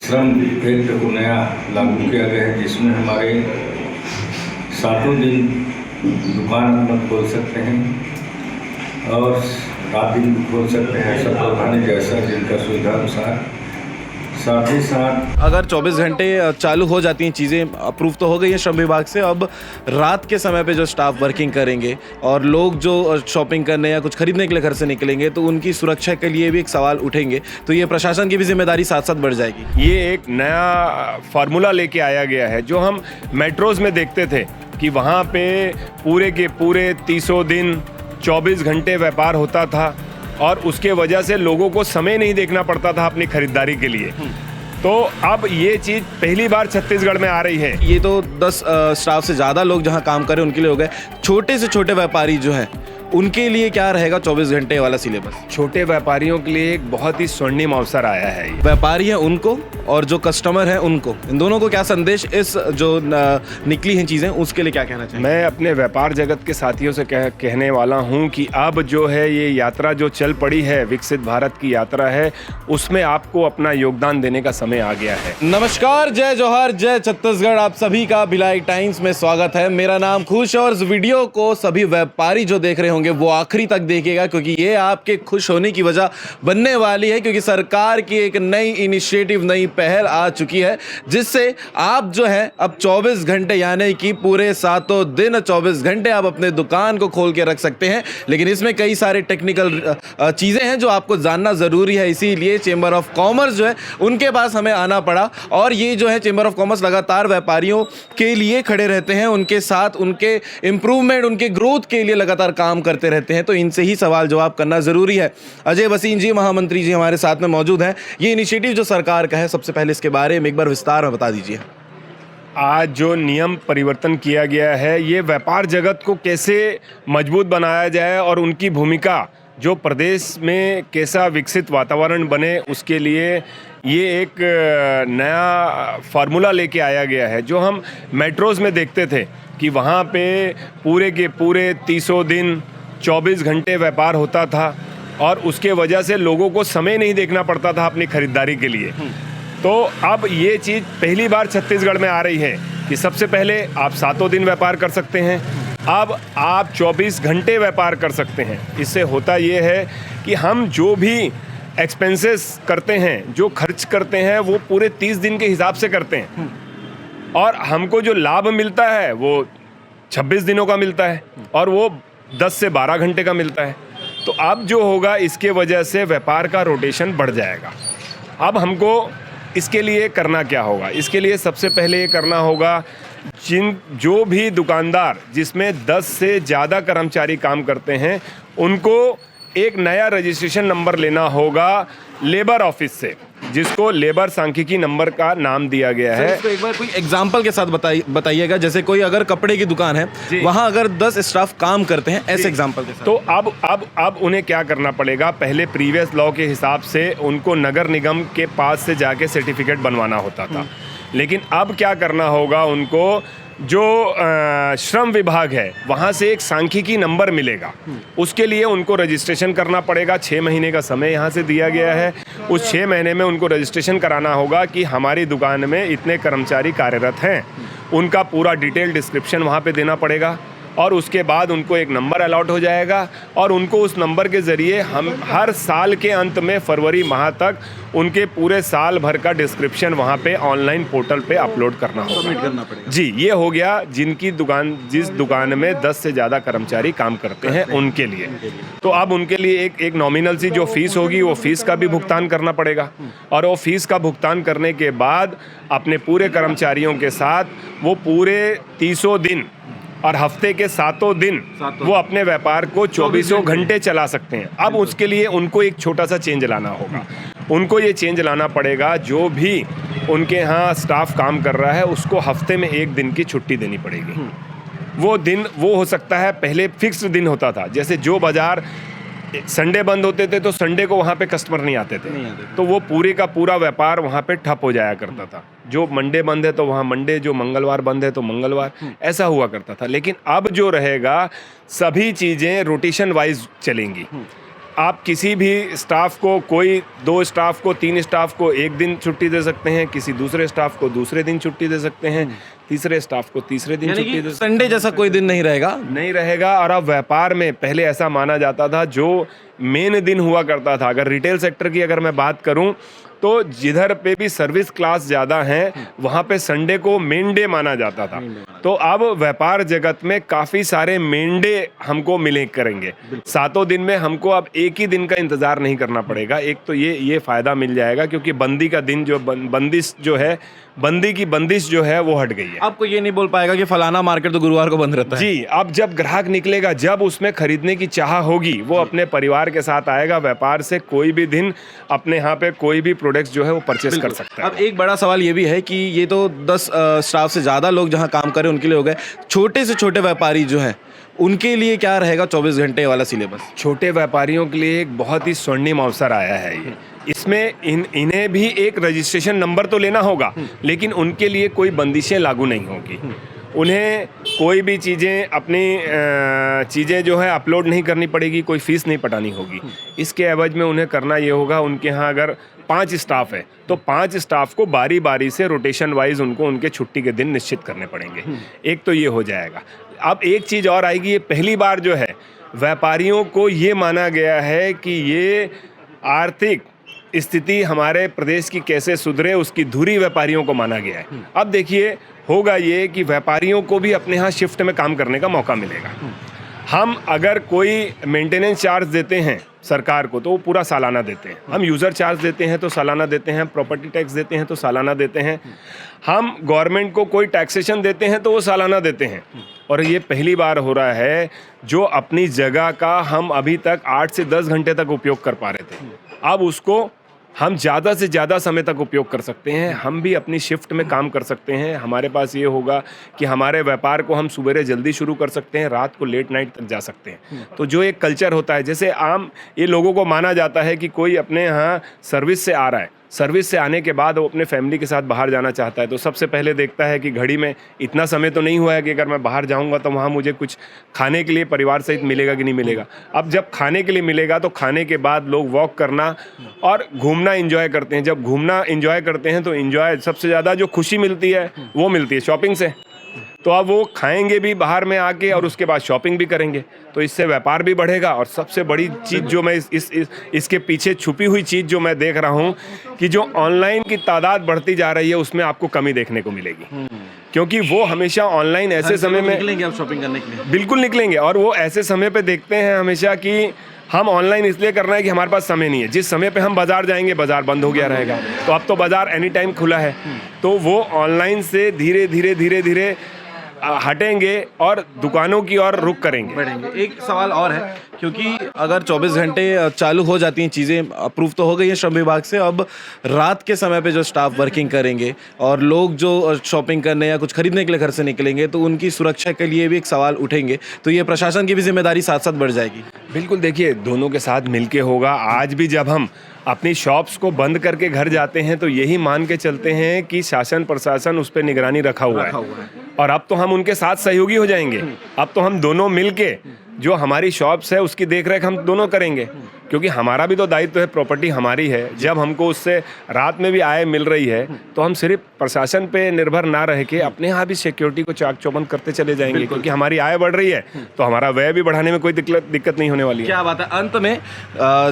श्रम एक्ट को नया लागू किया गया है, जिसमें हमारे सातों दिन दुकान अपना खोल सकते हैं और रात दिन भी खोल सकते हैं, सब प्रधानी जैसा जिनका सुविधा अनुसार। साथ ही साथ अगर 24 घंटे चालू हो जाती हैं चीज़ें, अप्रूव तो हो गई है श्रम विभाग से, अब रात के समय पे जो स्टाफ वर्किंग करेंगे और लोग जो शॉपिंग करने या कुछ खरीदने के लिए घर से निकलेंगे तो उनकी सुरक्षा के लिए भी एक सवाल उठेंगे, तो ये प्रशासन की भी जिम्मेदारी साथ साथ बढ़ जाएगी। ये एक नया फार्मूला लेके आया गया है जो हम मेट्रोज़ में देखते थे कि वहाँ पे पूरे के पूरे 300 दिन 24 घंटे व्यापार होता था और उसके वजह से लोगों को समय नहीं देखना पड़ता था अपनी खरीदारी के लिए। तो अब ये चीज़ पहली बार छत्तीसगढ़ में आ रही है। ये तो 10 स्टाफ से ज़्यादा लोग जहाँ काम कर रहे हैं उनके लिए हो गए। छोटे से छोटे व्यापारी जो हैं उनके लिए क्या रहेगा 24 घंटे वाला सिलेबस? छोटे व्यापारियों के लिए एक बहुत ही स्वर्णिम अवसर आया है। ये व्यापारी हैं उनको और जो कस्टमर हैं उनको, इन दोनों को क्या संदेश इस जो निकली हैं चीज़ें उसके लिए क्या कहना चाहिए? मैं अपने व्यापार जगत के साथियों से कहने वाला हूं कि अब जो है ये यात्रा जो चल पड़ी है, विकसित भारत की यात्रा है, उसमें आपको अपना योगदान देने का समय आ गया है। नमस्कार, जय जोहार, जय छत्तीसगढ़। आप सभी का भिलाई टाइम्स में स्वागत है। मेरा नाम खुश और इस वीडियो को सभी व्यापारी जो देख रहे होंगे वो आखिरी तक देखिएगा, क्योंकि ये आपके खुश होने की वजह बनने वाली है, क्योंकि सरकार की एक नई इनिशिएटिव, नई पहल आ चुकी है, जिससे आप जो है अब 24 घंटे यानी कि पूरे सातों दिन 24 घंटे आप अपने दुकान को खोल के रख सकते हैं। लेकिन इसमें कई सारे टेक्निकल चीज़ें हैं जो आपको जानना ज़रूरी है, इसीलिए चेंबर ऑफ कॉमर्स जो है उनके पास हमें आना पड़ा। और ये जो है चेंबर ऑफ कॉमर्स लगातार व्यापारियों के लिए खड़े रहते हैं, उनके साथ उनके इम्प्रूवमेंट, उनके ग्रोथ के लिए लगातार काम करते रहते हैं, तो इनसे ही सवाल जवाब करना ज़रूरी है। अजय वसीन जी, महामंत्री जी हमारे साथ में मौजूद हैं। ये इनिशिएटिव जो सरकार का है, सबसे पहले इसके बारे में एक बार विस्तार में बता दीजिए। आज जो नियम परिवर्तन किया गया है, ये व्यापार जगत को कैसे मजबूत बनाया जाए और उनकी भूमिका जो प्रदेश में कैसा विकसित वातावरण बने, उसके लिए ये एक नया फार्मूला लेके आया गया है जो हम मेट्रोज़ में देखते थे कि वहाँ पे पूरे के पूरे 300 दिन 24 घंटे व्यापार होता था और उसके वजह से लोगों को समय नहीं देखना पड़ता था अपनी खरीदारी के लिए। तो अब ये चीज़ पहली बार छत्तीसगढ़ में आ रही है कि सबसे पहले आप सातों दिन व्यापार कर सकते हैं, अब आप 24 घंटे व्यापार कर सकते हैं। इससे होता ये है कि हम जो भी एक्सपेंसेस करते हैं, जो खर्च करते हैं, वो पूरे 30 दिन के हिसाब से करते हैं और हमको जो लाभ मिलता है वो 26 दिनों का मिलता है और वो 10 से 12 घंटे का मिलता है। तो अब जो होगा इसके वजह से व्यापार का रोटेशन बढ़ जाएगा। अब हमको इसके लिए करना क्या होगा? इसके लिए सबसे पहले ये करना होगा, जो भी दुकानदार जिसमें 10 से ज़्यादा कर्मचारी काम करते हैं उनको एक नया रजिस्ट्रेशन नंबर लेना होगा लेबर ऑफिस से, जिसको लेबर सांख्यिकी नंबर का नाम दिया गया है। तो एक बार कोई एग्जांपल के साथ बताइएगा, जैसे कोई अगर कपड़े की दुकान है वहां अगर 10 स्टाफ काम करते हैं, ऐसे एग्जांपल के साथ। तो अब उन्हें क्या करना पड़ेगा? पहले प्रीवियस लॉ के हिसाब से उनको नगर निगम के पास से जाके सर्टिफिकेट बनवाना होता था, लेकिन अब क्या करना होगा? उनको जो श्रम विभाग है वहाँ से एक सांख्यिकी नंबर मिलेगा, उसके लिए उनको रजिस्ट्रेशन करना पड़ेगा। 6 महीने का समय यहाँ से दिया गया है। उस 6 महीने में उनको रजिस्ट्रेशन कराना होगा कि हमारी दुकान में इतने कर्मचारी कार्यरत हैं, उनका पूरा डिटेल डिस्क्रिप्शन वहाँ पे देना पड़ेगा और उसके बाद उनको एक नंबर अलॉट हो जाएगा और उनको उस नंबर के ज़रिए हम हर साल के अंत में फरवरी माह तक उनके पूरे साल भर का डिस्क्रिप्शन वहाँ पे ऑनलाइन पोर्टल पे अपलोड करना होगा, सबमिट करना पड़ेगा। जी, ये हो गया जिस दुकान में 10 से ज़्यादा कर्मचारी काम करते हैं उनके लिए। तो अब उनके लिए एक नॉमिनल सी जो फीस होगी वो फीस का भी भुगतान करना पड़ेगा और वो फीस का भुगतान करने के बाद अपने पूरे कर्मचारियों के साथ वो पूरे 300 दिन और हफ्ते के 7 दिन वो अपने व्यापार को 24 घंटे चला सकते हैं। अब उसके लिए उनको एक छोटा सा चेंज लाना होगा। उनको ये चेंज लाना पड़ेगा, जो भी उनके यहाँ स्टाफ काम कर रहा है उसको हफ्ते में 1 दिन की छुट्टी देनी पड़ेगी। वो दिन वो हो सकता है, पहले फिक्स्ड दिन होता था, जैसे जो बाज़ार संडे बंद होते थे तो संडे को वहाँ पे कस्टमर नहीं आते थे, तो वो पूरे का पूरा व्यापार वहाँ पे ठप हो जाया करता था। जो मंडे बंद है तो वहाँ मंडे, जो मंगलवार बंद है तो मंगलवार, ऐसा हुआ करता था। लेकिन अब जो रहेगा, सभी चीज़ें रोटेशन वाइज चलेंगी। आप किसी भी स्टाफ को, कोई 2 स्टाफ को, 3 स्टाफ को एक दिन छुट्टी दे सकते हैं, किसी दूसरे स्टाफ को दूसरे दिन छुट्टी दे सकते हैं, तीसरे स्टाफ को तीसरे दिन यानी छुट्टी कि दे संडे जैसा कोई दिन नहीं रहेगा। नहीं रहेगा। और अब व्यापार में पहले ऐसा माना जाता था, जो मेन दिन हुआ करता था, अगर रिटेल सेक्टर की अगर मैं बात करूं तो जिधर पे भी सर्विस क्लास ज़्यादा हैं वहाँ पे संडे को मेन डे माना जाता था। तो अब व्यापार जगत में काफ़ी सारे मेन डे हमको मिले करेंगे। 7 दिन में हमको अब एक ही दिन का इंतज़ार नहीं करना पड़ेगा। एक तो ये फ़ायदा मिल जाएगा, क्योंकि बंदी का दिन जो बंदिश जो है, बंदी की बंदिश जो है वो हट गई है। आपको ये नहीं बोल पाएगा कि फलाना मार्केट तो गुरुवार को बंद रहता है। जी, अब जब ग्राहक निकलेगा, जब उसमें खरीदने की चाह होगी, वो अपने परिवार के साथ आएगा। व्यापार से कोई भी दिन अपने यहाँ पे कोई भी प्रोडक्ट्स जो है वो परचेस कर सकता है। अब एक बड़ा सवाल ये भी है कि ये तो 10 स्टाफ से ज़्यादा लोग जहाँ काम करें उनके लिए हो गए, छोटे से छोटे व्यापारी जो हैं उनके लिए क्या रहेगा 24 घंटे वाला सिलेबस? छोटे व्यापारियों के लिए एक बहुत ही स्वर्णिम अवसर आया है ये। इसमें इन्हें भी एक रजिस्ट्रेशन नंबर तो लेना होगा, लेकिन उनके लिए कोई बंदिशें लागू नहीं होगी। उन्हें कोई भी चीज़ें, अपनी चीज़ें जो है अपलोड नहीं करनी पड़ेगी, कोई फीस नहीं पटानी होगी। इसके एवज में उन्हें करना ये होगा, उनके यहाँ अगर 5 स्टाफ है तो 5 स्टाफ को बारी बारी से रोटेशन वाइज उनको उनके छुट्टी के दिन निश्चित करने पड़ेंगे। एक तो ये हो जाएगा। अब एक चीज़ और आएगी, ये पहली बार जो है व्यापारियों को ये माना गया है कि ये आर्थिक स्थिति हमारे प्रदेश की कैसे सुधरे, उसकी धुरी व्यापारियों को माना गया है। अब देखिए, होगा ये कि व्यापारियों को भी अपने यहाँ शिफ्ट में काम करने का मौका मिलेगा। हम अगर कोई मेंटेनेंस चार्ज देते हैं सरकार को तो वो पूरा सालाना देते हैं। हम यूज़र चार्ज देते हैं तो सालाना देते हैं, प्रॉपर्टी टैक्स देते हैं तो सालाना देते हैं, हम गवर्नमेंट को कोई टैक्सेशन देते हैं तो वो सालाना देते हैं। और ये पहली बार हो रहा है जो अपनी जगह का हम अभी तक 8 से 10 घंटे तक उपयोग कर पा रहे थे, अब उसको हम ज़्यादा से ज़्यादा समय तक उपयोग कर सकते हैं। हम भी अपनी शिफ्ट में काम कर सकते हैं। हमारे पास ये होगा कि हमारे व्यापार को हम सुबह जल्दी शुरू कर सकते हैं, रात को लेट नाइट तक जा सकते हैं। तो जो एक कल्चर होता है, जैसे आम ये लोगों को माना जाता है कि कोई अपने यहाँ सर्विस से आ रहा है, सर्विस से आने के बाद वो अपने फैमिली के साथ बाहर जाना चाहता है, तो सबसे पहले देखता है कि घड़ी में इतना समय तो नहीं हुआ है कि अगर मैं बाहर जाऊंगा तो वहाँ मुझे कुछ खाने के लिए परिवार सहित मिलेगा कि नहीं मिलेगा। अब जब खाने के लिए मिलेगा तो खाने के बाद लोग वॉक करना और घूमना एंजॉय करते हैं। जब घूमना एंजॉय करते हैं तो एंजॉय सबसे ज़्यादा जो खुशी मिलती है वो मिलती है शॉपिंग से। तो अब वो खाएंगे भी बाहर में आके और उसके बाद शॉपिंग भी करेंगे, तो इससे व्यापार भी बढ़ेगा। और सबसे बड़ी चीज़ जो मैं इसके पीछे छुपी हुई चीज़ जो मैं देख रहा हूँ कि जो ऑनलाइन की तादाद बढ़ती जा रही है उसमें आपको कमी देखने को मिलेगी, क्योंकि वो हमेशा ऑनलाइन ऐसे समय में निकलेंगे आप शॉपिंग करने के लिए। बिल्कुल निकलेंगे, और वो ऐसे समय पे देखते हैं हमेशा कि हम ऑनलाइन इसलिए कर रहे हैं कि हमारे पास समय नहीं है। जिस समय पे हम बाजार जाएंगे बाजार बंद हो गया रहेगा, तो अब तो बाजार एनी टाइम खुला है, तो वो ऑनलाइन से धीरे धीरे हटेंगे और दुकानों की ओर रुख करेंगे, बढ़ेंगे। एक सवाल और है, क्योंकि अगर 24 घंटे चालू हो जाती हैं चीज़ें, अप्रूव तो हो गई है श्रम विभाग से, अब रात के समय पे जो स्टाफ वर्किंग करेंगे और लोग जो शॉपिंग करने या कुछ खरीदने के लिए घर से निकलेंगे तो उनकी सुरक्षा के लिए भी एक सवाल उठेंगे, तो ये प्रशासन की भी जिम्मेदारी साथ साथ बढ़ जाएगी। बिल्कुल, देखिए दोनों के साथ मिलके होगा। आज भी जब हम अपनी शॉप्स को बंद करके घर जाते हैं तो यही मान के चलते हैं कि शासन प्रशासन उस पर निगरानी रखा हुआ है, और अब तो हम उनके साथ सहयोगी हो जाएंगे। अब तो हम दोनों मिलके जो हमारी शॉप्स है उसकी देखरेख हम दोनों करेंगे, क्योंकि हमारा भी तो दायित्व है, प्रॉपर्टी हमारी है। जब हमको उससे रात में भी आय मिल रही है तो हम सिर्फ प्रशासन पे निर्भर ना रह के अपने यहाँ भी सिक्योरिटी को चाक चौबंद करते चले जाएंगे, क्योंकि हमारी आय बढ़ रही है तो हमारा व्यय भी बढ़ाने में कोई दिक्कत नहीं होने वाली है। क्या बात है। अंत में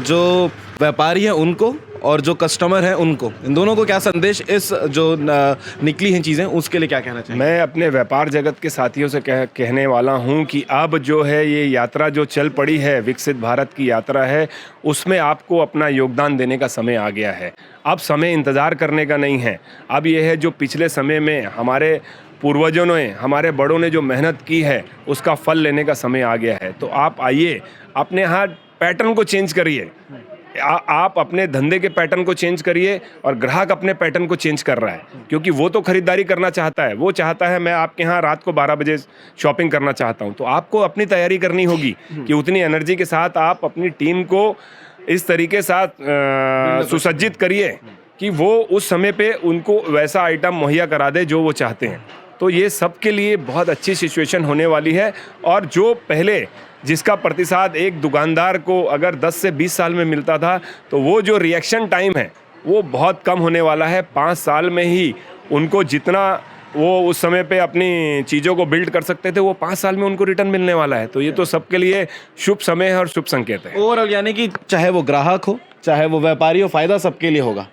जो व्यापारी हैं उनको और जो कस्टमर हैं उनको, इन दोनों को क्या संदेश, इस जो निकली हैं चीज़ें उसके लिए क्या कहना चाहिए? मैं अपने व्यापार जगत के साथियों से कहने वाला हूं कि अब जो है ये यात्रा जो चल पड़ी है, विकसित भारत की यात्रा है, उसमें आपको अपना योगदान देने का समय आ गया है। अब समय इंतज़ार करने का नहीं है। अब ये है जो पिछले समय में हमारे पूर्वजों ने, हमारे बड़ों ने जो मेहनत की है उसका फल लेने का समय आ गया है। तो आप आइए, अपने यहाँ पैटर्न को चेंज करिए, आप अपने धंधे के पैटर्न को चेंज करिए, और ग्राहक अपने पैटर्न को चेंज कर रहा है, क्योंकि वो तो खरीदारी करना चाहता है। वो चाहता है मैं आपके यहाँ रात को 12 बजे शॉपिंग करना चाहता हूँ, तो आपको अपनी तैयारी करनी होगी कि उतनी एनर्जी के साथ आप अपनी टीम को इस तरीके साथ सुसज्जित करिए कि वो उस समय पे उनको वैसा आइटम मुहैया करा दे जो वो चाहते हैं। तो ये सबके लिए बहुत अच्छी सिचुएशन होने वाली है। और जो पहले जिसका प्रतिशत एक दुकानदार को अगर 10 से 20 साल में मिलता था, तो वो जो रिएक्शन टाइम है वो बहुत कम होने वाला है। 5 साल में ही उनको जितना वो उस समय पे अपनी चीज़ों को बिल्ड कर सकते थे, वो 5 साल में उनको रिटर्न मिलने वाला है। तो ये तो सबके लिए शुभ समय है और शुभ संकेत है। ओवरऑल यानी कि चाहे वो ग्राहक हो, चाहे वो व्यापारी हो, फायदा सबके लिए होगा,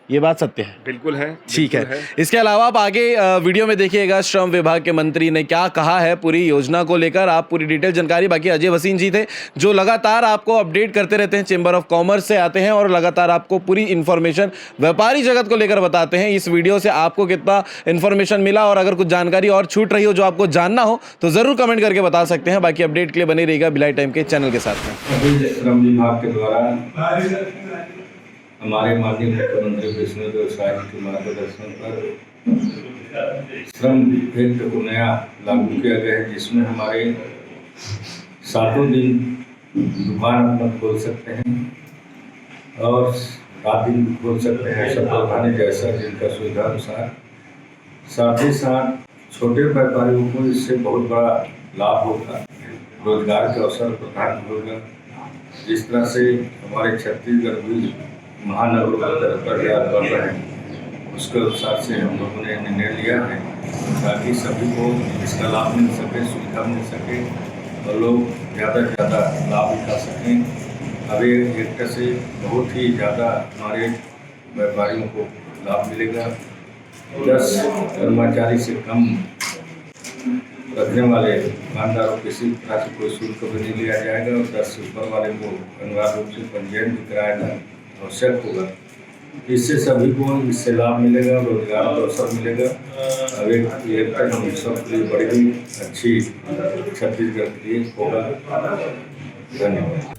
ये बात सत्य है। बिल्कुल है। ठीक बिल्कुल है। इसके अलावा आप आगे वीडियो में देखिएगा श्रम विभाग के मंत्री ने क्या कहा है पूरी योजना को लेकर, आप पूरी डिटेल जानकारी। बाकी अजय वसीन जी थे जो लगातार आपको अपडेट करते रहते हैं, चेंबर ऑफ कॉमर्स से आते हैं और लगातार आपको पूरी इन्फॉर्मेशन व्यापारी जगत को लेकर बताते हैं। इस वीडियो से आपको कितना इन्फॉर्मेशन मिला और अगर कुछ जानकारी और छूट रही हो जो आपको जानना हो तो जरूर कमेंट करके बता सकते हैं। बाकी अपडेट के लिए बने रहिएगा भिलाई टाइम के चैनल के साथ में। अभी श्रम विभाग के द्वारा हमारे माननीय मुख्यमंत्री विष्णुदेव साय के मार्गदर्शन पर श्रम एक्ट को नया लागू किया गया है, जिसमें हमारे 7 दिन दुकान अपना खोल सकते हैं और रात दिन भी खोल सकते हैं, ऐसा प्रावधान है जैसा जिनका सुविधा अनुसार। साथ ही साथ छोटे व्यापारियों को इससे बहुत बड़ा लाभ होगा, रोजगार के अवसर प्रदान होगा। जिस तरह से हमारे छत्तीसगढ़ भी महानगरों का दरअसल बढ़ रहे हैं, उसके अनुसार से हम लोगों ने निर्णय लिया है ताकि सभी को इसका लाभ मिल सके, सुविधा मिल सके और लोग ज़्यादा से ज़्यादा लाभ उठा सकें। अभी एक से बहुत ही ज़्यादा हमारे व्यापारियों को लाभ मिलेगा। 10 कर्मचारी से कम रखने वाले दुकानदारों किसी तरह से कोई शुल्क भी नहीं लिया जाएगा और 10 से ऊपर वाले को अनिवार्य रूप से पंजीयन भी कराना आवश्यक होगा। इससे सभी को इससे लाभ मिलेगा, रोजगार का अवसर मिलेगा। अब एक हम सबके लिए बड़ी ही अच्छी छत्तीसगढ़ के लिए होगा। धन्यवाद।